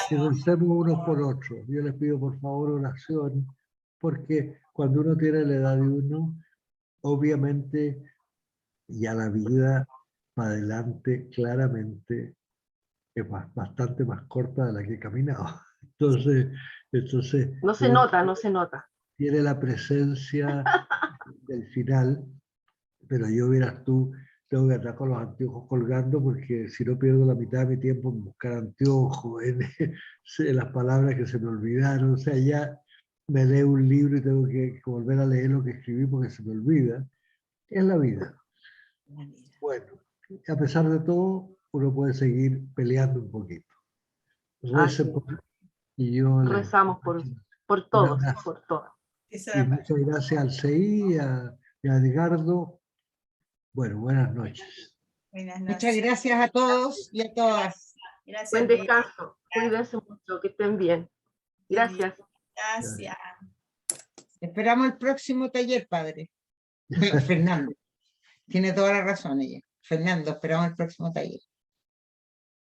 recemos unos por otros. Yo les pido por favor oración, porque cuando uno tiene la edad de uno, obviamente ya la vida para adelante claramente es bastante más corta de la que he caminado. Entonces No se uno nota, no se nota. tiene la presencia del final, pero yo verás tú, tengo que andar con los anteojos colgando porque si no pierdo la mitad de mi tiempo en buscar anteojos, en las palabras que se me olvidaron, o sea, ya me leo un libro y tengo que volver a leer lo que escribí porque se me olvida. Es la vida. Bueno, a pesar de todo, uno puede seguir peleando un poquito. Así Recen por- y yo les rezamos por un todos, abrazo. por todos. Esa Y era muchas gracias al CI y a Edgardo. Bueno, buenas noches. buenas Muchas noches. gracias a todos y a todas. Gracias. Buen Bea. descanso. Cuídense mucho, que estén bien. Gracias. Gracias. Esperamos el próximo taller, padre. Fernando. Tiene toda la razón ella. Fernando, esperamos el próximo taller.